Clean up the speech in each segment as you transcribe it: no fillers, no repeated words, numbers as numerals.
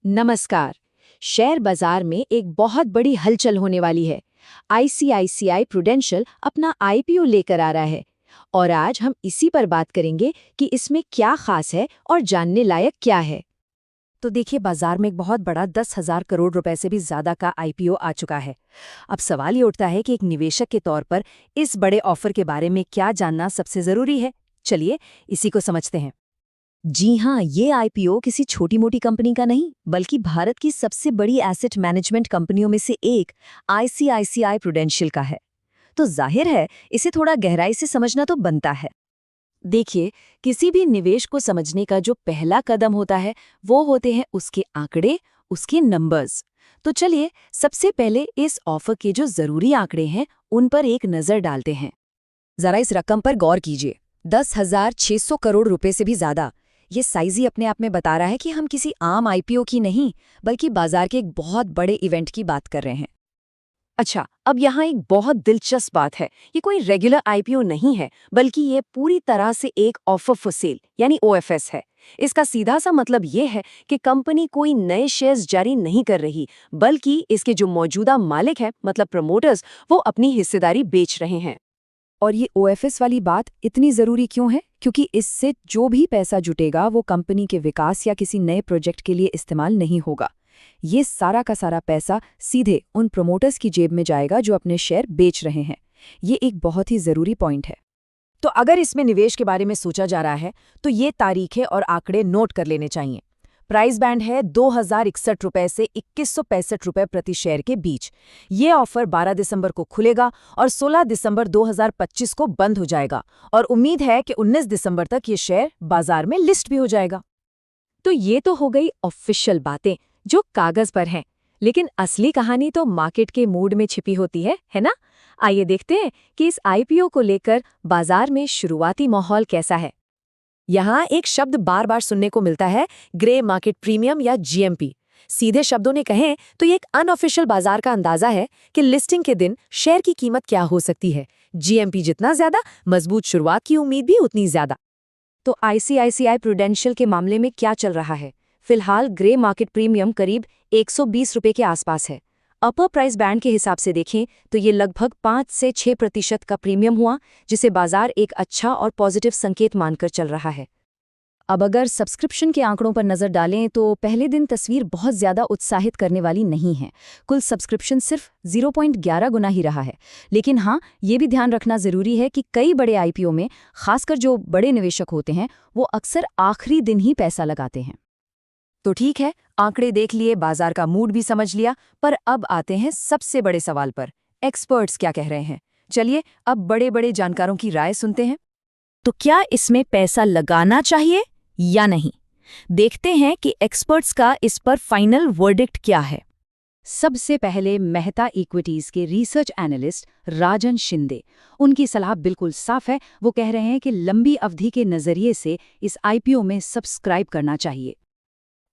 नमस्कार। शेयर बाजार में एक बहुत बड़ी हलचल होने वाली है। आईसीआईसीआई प्रूडेंशियल अपना आईपीओ लेकर आ रहा है और आज हम इसी पर बात करेंगे कि इसमें क्या खास है और जानने लायक क्या है। तो देखिए, बाजार में एक बहुत बड़ा 10,000 करोड़ रुपए से भी ज्यादा का आईपीओ आ चुका है। अब सवाल ये उठता है कि एक निवेशक के तौर पर इस बड़े ऑफर के बारे में क्या जानना सबसे जरूरी है। चलिए इसी को समझते हैं। जी हाँ, ये आईपीओ किसी छोटी मोटी कंपनी का नहीं, बल्कि भारत की सबसे बड़ी एसेट मैनेजमेंट कंपनियों में से एक आईसीआईसीआई प्रूडेंशियल का है। तो जाहिर है, इसे थोड़ा गहराई से समझना तो बनता है। देखिए, किसी भी निवेश को समझने का जो पहला कदम होता है वो होते हैं उसके आंकड़े, उसके नंबर्स। तो चलिए सबसे पहले इस ऑफर के जो जरूरी आंकड़े हैं उन पर एक नजर डालते हैं। जरा इस रकम पर गौर कीजिए, 10,600 करोड़ रुपए से भी ज्यादा। ये साइज ही अपने आप में बता रहा है कि हम किसी आम आईपीओ की नहीं, बल्कि बाजार के एक बहुत बड़े इवेंट की बात कर रहे हैं। अच्छा, अब यहाँ एक बहुत दिलचस्प बात है। ये कोई रेगुलर आईपीओ नहीं है, बल्कि ये पूरी तरह से एक ऑफर फॉर सेल यानी ओएफएस है। इसका सीधा सा मतलब ये है कि कंपनी कोई नए शेयर्स जारी नहीं कर रही, बल्कि इसके जो मौजूदा मालिक हैं मतलब प्रमोटर्स, वो अपनी हिस्सेदारी बेच रहे हैं। और ये ओएफएस वाली बात इतनी जरूरी क्यों है? क्योंकि इससे जो भी पैसा जुटेगा वो कंपनी के विकास या किसी नए प्रोजेक्ट के लिए इस्तेमाल नहीं होगा। ये सारा का सारा पैसा सीधे उन प्रमोटर्स की जेब में जाएगा जो अपने शेयर बेच रहे हैं। ये एक बहुत ही जरूरी पॉइंट है। तो अगर इसमें निवेश के बारे में सोचा जा रहा है तो ये तारीखें और आंकड़े नोट कर लेने चाहिए। प्राइस बैंड है 2,061 रुपए से 2,165 रुपए प्रति शेयर के बीच। ये ऑफर 12 दिसंबर को खुलेगा और 16 दिसंबर 2025 को बंद हो जाएगा और उम्मीद है कि 19 दिसंबर तक ये शेयर बाजार में लिस्ट भी हो जाएगा। तो ये तो हो गई ऑफिशियल बातें जो कागज पर हैं, लेकिन असली कहानी तो मार्केट के मूड में छिपी होती है ना? आइए देखते हैं कि इस आईपीओ को लेकर बाजार में शुरुआती माहौल कैसा है। यहाँ एक शब्द बार बार सुनने को मिलता है, ग्रे मार्केट प्रीमियम या जीएमपी। सीधे शब्दों में कहें तो ये एक अनऑफिशियल बाजार का अंदाजा है कि लिस्टिंग के दिन शेयर की कीमत क्या हो सकती है। जीएमपी जितना ज्यादा, मजबूत शुरुआत की उम्मीद भी उतनी ज्यादा। तो आईसीआईसीआई प्रूडेंशियल के मामले में क्या चल रहा है? फिलहाल ग्रे मार्केट प्रीमियम करीब 120 रुपए के आसपास है। अपर प्राइस बैंड के हिसाब से देखें तो ये लगभग 5 से 6% का प्रीमियम हुआ, जिसे बाजार एक अच्छा और पॉजिटिव संकेत मानकर चल रहा है। अब अगर सब्सक्रिप्शन के आंकड़ों पर नजर डालें तो पहले दिन तस्वीर बहुत ज्यादा उत्साहित करने वाली नहीं है। कुल सब्सक्रिप्शन सिर्फ 0.11 गुना ही रहा है। लेकिन हाँ, ये भी ध्यान रखना जरूरी है कि कई बड़े आईपीओ में, खासकर जो बड़े निवेशक होते हैं, वो अक्सर आखिरी दिन ही पैसा लगाते हैं। तो ठीक है, आंकड़े देख लिए, बाजार का मूड भी समझ लिया, पर अब आते हैं सबसे बड़े सवाल पर। एक्सपर्ट्स क्या कह रहे हैं? चलिए अब बड़े बड़े जानकारों की राय सुनते हैं। तो क्या इसमें पैसा लगाना चाहिए या नहीं? देखते हैं कि एक्सपर्ट्स का इस पर फाइनल वर्डिक्ट क्या है। सबसे पहले मेहता इक्विटीज के रिसर्च एनालिस्ट राजन शिंदे, उनकी सलाह बिल्कुल साफ है। वो कह रहे हैं कि लंबी अवधि के नजरिए से इस आईपीओ में सब्सक्राइब करना चाहिए।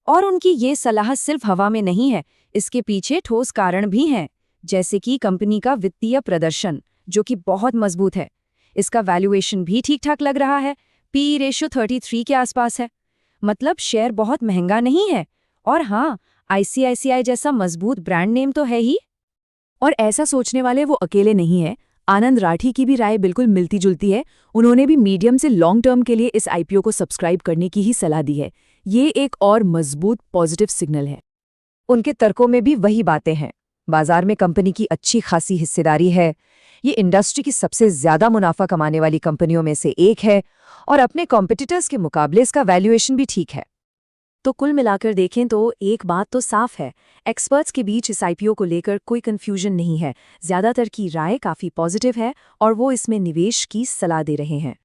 और उनकी ये सलाह सिर्फ हवा में नहीं है, इसके पीछे ठोस कारण भी हैं, जैसे कि कंपनी का वित्तीय प्रदर्शन जो कि बहुत मजबूत है। इसका वैल्यूएशन भी ठीक ठाक लग रहा है, पी रेशियो 33 के आसपास है। मतलब शेयर बहुत महंगा नहीं है। और हाँ, आईसीआईसीआई जैसा मजबूत ब्रांड नेम तो है ही। और ऐसा सोचने वाले वो अकेले नहीं है। आनंद राठी की भी राय बिल्कुल मिलती जुलती है। उन्होंने भी मीडियम से लॉन्ग टर्म के लिए इस आईपीओ को सब्सक्राइब करने की ही सलाह दी है। ये एक और मजबूत पॉजिटिव सिग्नल है। उनके तर्कों में भी वही बातें हैं। बाजार में कंपनी की अच्छी खासी हिस्सेदारी है, ये इंडस्ट्री की सबसे ज्यादा मुनाफा कमाने वाली कंपनियों में से एक है और अपने कॉम्पिटिटर्स के मुकाबले इसका वैल्यूएशन भी ठीक है। तो कुल मिलाकर देखें तो एक बात तो साफ है, एक्सपर्ट्स के बीच इस आईपीओ को लेकर कोई कंफ्यूजन नहीं है। ज्यादातर की राय काफी पॉजिटिव है और वो इसमें निवेश की सलाह दे रहे हैं।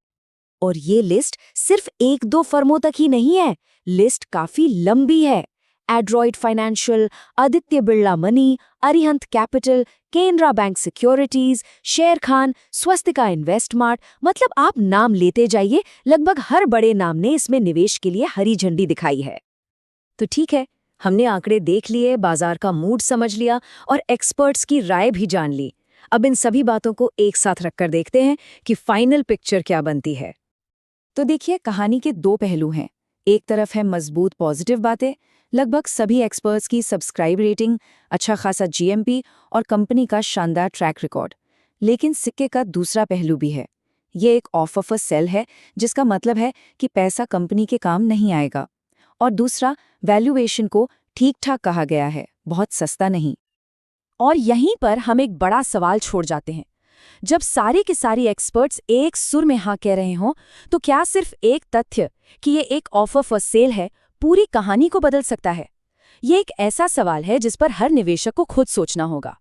और ये लिस्ट सिर्फ 1-2 फर्मों तक ही नहीं है, लिस्ट काफी लंबी है। Android financial, Aditya Birla money, Arihant capital, Canara bank securities, शेर खान, स्वस्तिका इन्वेस्टमार्ट, मतलब आप नाम लेते जाइए, लगभग हर बड़े नाम ने इसमें निवेश के लिए हरी झंडी दिखाई है। तो ठीक है, हमने आंकड़े देख लिए, बाजार का मूड समझ लिया और एक्सपर्ट्स की राय भी जान ली। अब इन सभी बातों को एक साथ रखकर देखते हैं कि फाइनल पिक्चर क्या बनती है। तो देखिए, कहानी के 2 पहलू हैं। एक तरफ है मजबूत पॉजिटिव बातें, लगभग सभी एक्सपर्ट्स की सब्सक्राइब रेटिंग, अच्छा खासा जीएमपी और कंपनी का शानदार ट्रैक रिकॉर्ड। लेकिन सिक्के का दूसरा पहलू भी है। ये एक ऑफर फॉर सेल है, जिसका मतलब है कि पैसा कंपनी के काम नहीं आएगा। और दूसरा, वैल्यूएशन को ठीक ठाक कहा गया है, बहुत सस्ता नहीं। और यहीं पर हम एक बड़ा सवाल छोड़ जाते हैं। जब सारे के सारे एक्सपर्ट्स एक सुर में हाँ कह रहे हों, तो क्या सिर्फ एक तथ्य कि ये एक ऑफर फॉर सेल है पूरी कहानी को बदल सकता है? ये एक ऐसा सवाल है जिस पर हर निवेशक को खुद सोचना होगा।